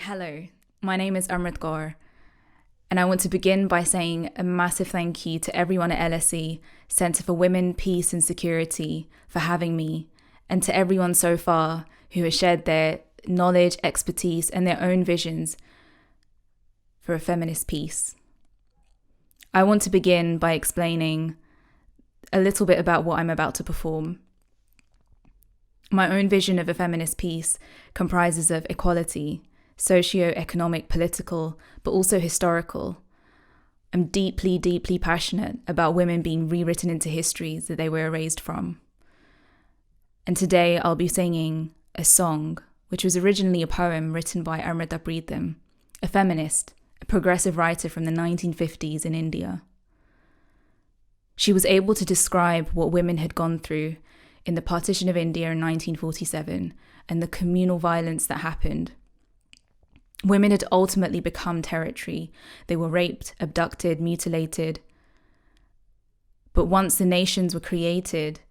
Hello, my name is Amrit Kaur, and I want to begin by saying a massive thank you to everyone at LSE Centre for Women, Peace and Security for having me, and to everyone so far who has shared their knowledge, expertise, and their own visions for a feminist peace. I want to begin by explaining a little bit about what I'm about to perform. My own vision of a feminist peace comprises of equality, socio-economic, political, but also historical. I'm deeply, deeply passionate about women being rewritten into histories that they were erased from. And today I'll be singing a song, which was originally a poem written by Amrit Kaur, a feminist, a progressive writer from the 1950s in India. She was able to describe what women had gone through in the partition of India in 1947 and the communal violence that happened. Women had ultimately become territory. They were raped, abducted, mutilated. But once the nations were created,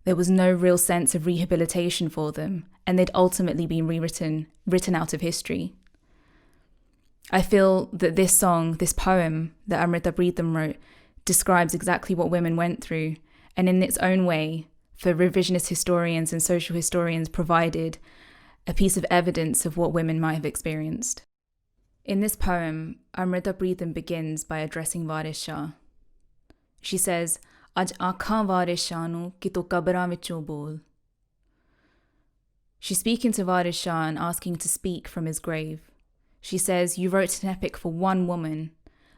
there was no real sense of rehabilitation for them, and they'd ultimately been written out of history. I feel that this song, this poem that Amrit Kaur wrote, describes exactly what women went through, and in its own way, for revisionist historians and social historians, provided a piece of evidence of what women might have experienced. In this poem, Amrit Kaur begins by addressing Waris Shah. She says, "Aj aankhaं Waris Shah nu kito kabran vichon bol." She's speaking to Waris Shah and asking to speak from his grave. She says, "You wrote an epic for one woman.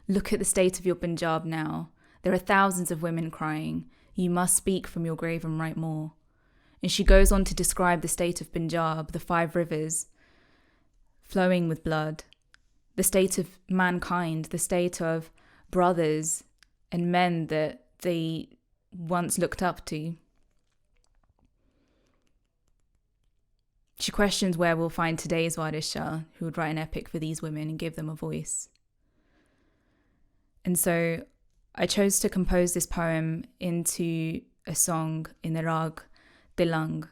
Look at the state of your Punjab now. There are thousands of women crying. You must speak from your grave and write more." And she goes on to describe the state of Punjab, the 5 rivers flowing with blood, the state of mankind, the state of brothers and men that they once looked up to. She questions where we'll find today's Waris Shah, who would write an epic for these women and give them a voice. And so I chose to compose this poem into a song in the rag Tilang,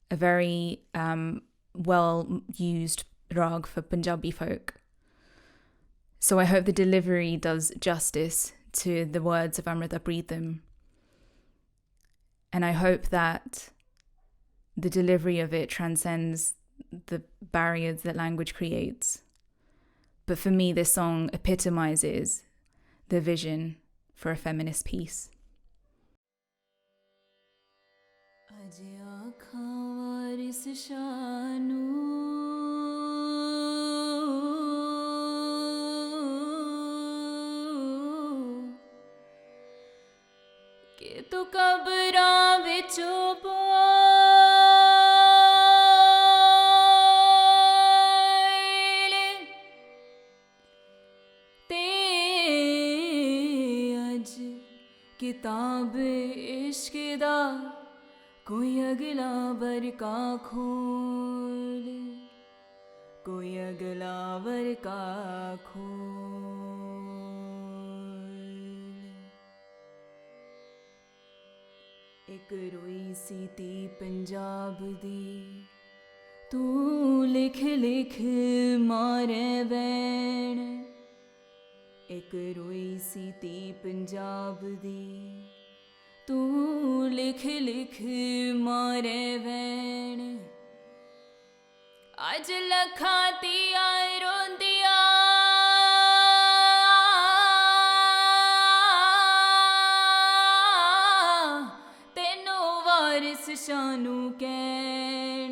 a very well-used rag for Punjabi folk. So I hope the delivery does justice to the words of Amrit Kaur, and I hope that the delivery of it transcends the barriers that language creates. But for me, this song epitomizes the vision for a feminist peace. Aj aankhaं Waris Shah nu ke tu kabran vichon bol te aj kitab ishq da कोई अगला बरका खोल, कोई अगला बरका खोल। एक रोई सी ती पंजाब दी, तू लिख लिख मारे वैन। एक रोई सी ती पंजाब दी, तू लिख लिख मारे वैन। अज लखां तिया रोंदिया, तेनू वारिस शाह नू कहण।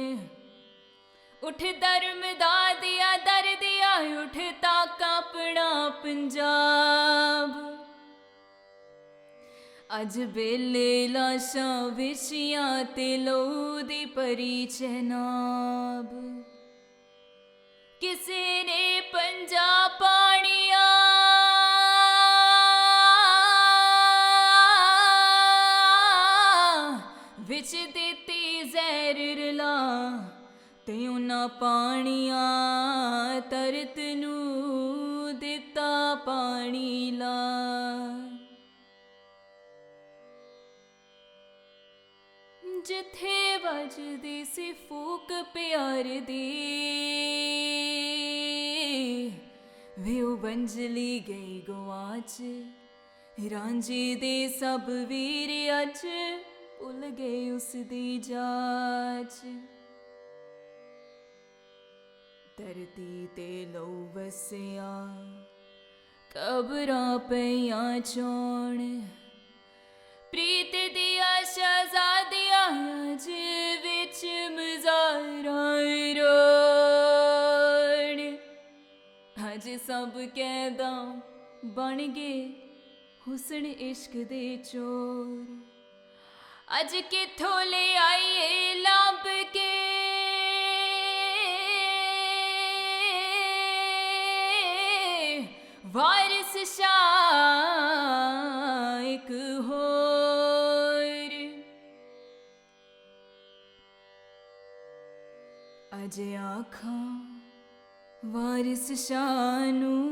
उठ धर्म दा दिया दर दिया, उठ ताका अपना पंजाब। अज बेले लाशां विछियां ते लहू दी परी चनाब। किसे ने पंजा पानिया, विच दित्ती जहर रला, ते उन्हां पानिया तरत नू दित्ता पानी ला। जिथे वजदी सी फूक प्यार दी, वे ओ बंजली गई गुआच रांझे दे सब वीर अज भुल गए उसदी जाच धरती ते लो वसिया कबरां पईयां चौण प्रीत दिया शहजादियां अज विच मज़ारां रोण अज सब कैदा बन गए हुस्न इश्क दे चोर अज किथों ले आईए लभ के वारिस शाह एक होर अज आखां वारिस शाह नूं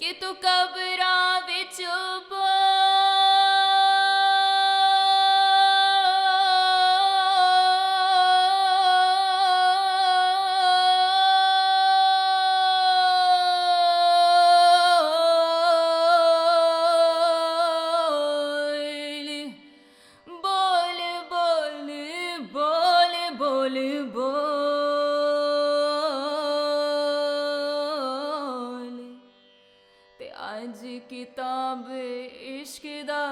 कि तू कबरां विच आज किताब इश्क दा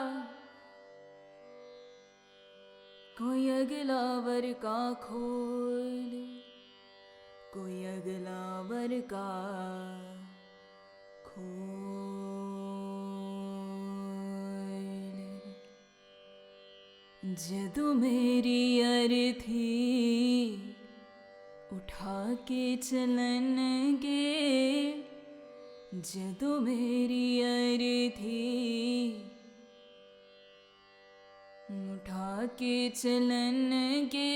कोई अगला वर्का खोल कोई अगला वर्का खोल जदों मेरी अर्थी उठा के चलनगे जदों मेरी अर्थी उठा के चलनगे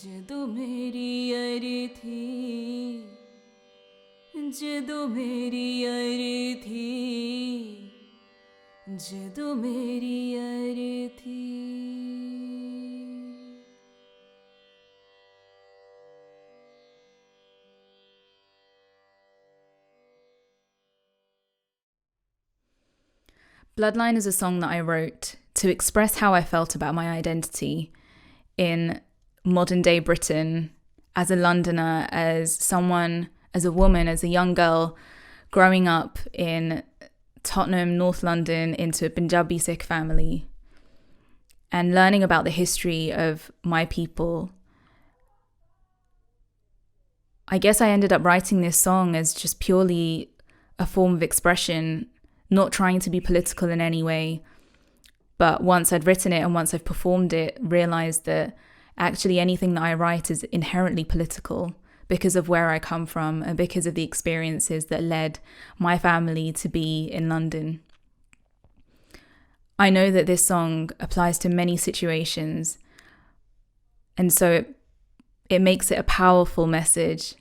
जदों मेरी अर्थी जदों मेरी अर्थी जदों मेरी अर्थी Bloodline is a song that I wrote to express how I felt about my identity in modern day Britain as a Londoner, as someone, as a woman, as a young girl growing up in Tottenham, North London, into a Punjabi Sikh family and learning about the history of my people. I guess I ended up writing this song as just purely a form of expression, not trying to be political in any way. But once I'd written it and once I've performed it, realised that actually anything that I write is inherently political because of where I come from and because of the experiences that led my family to be in London. I know that this song applies to many situations, and so it makes it a powerful message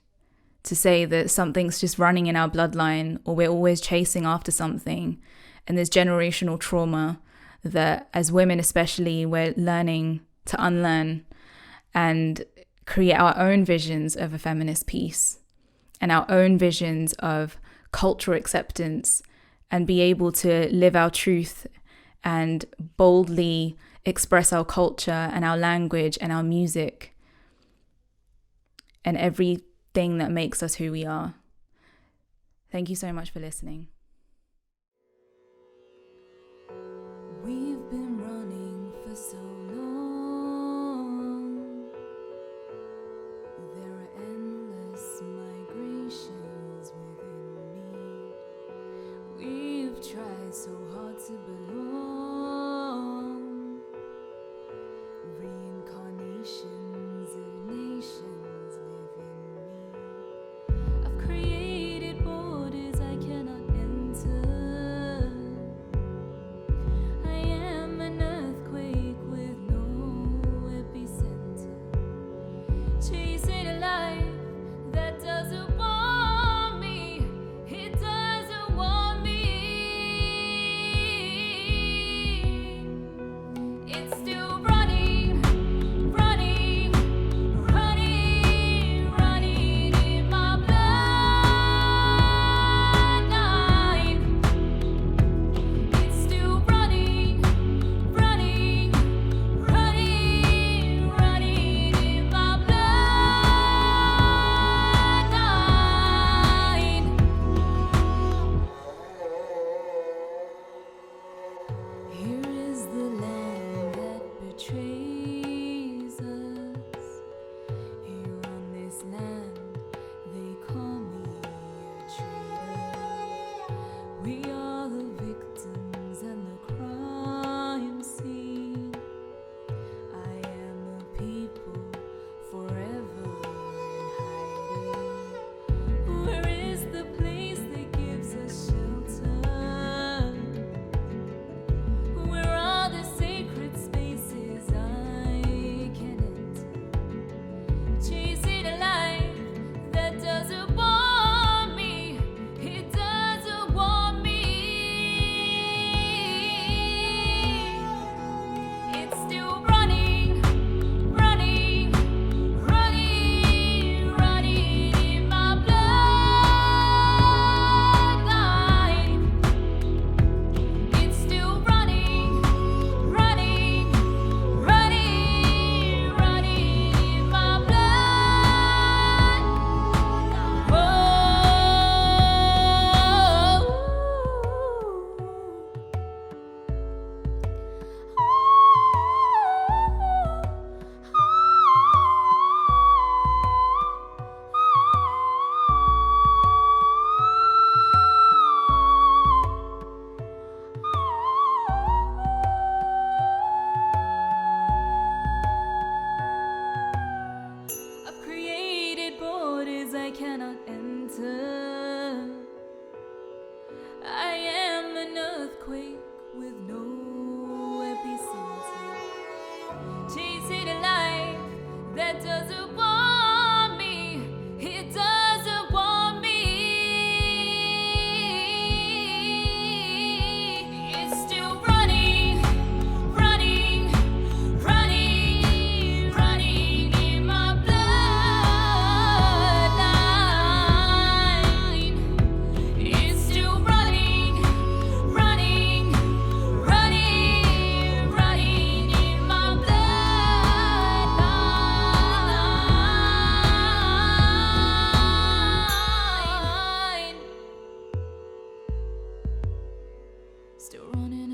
to say that something's just running in our bloodline, or we're always chasing after something, and there's generational trauma that as women especially we're learning to unlearn and create our own visions of a feminist peace and our own visions of cultural acceptance and be able to live our truth and boldly express our culture and our language and our music and everything that makes us who we are. Thank you so much for listening. We've been running for so long. There are endless migrations within me. We've tried so hard to belong. Reincarnations of nations live in me. I've created borders I cannot enter. I am an earthquake with no epicenter, chasing a life that doesn't want me. It doesn't want me. I am an earthquake with no epicenter, chasing a life that doesn't want me. It doesn't want me. It's still running, running, running, running in my bloodline. It's still running, running, running, running in my bloodline. Still running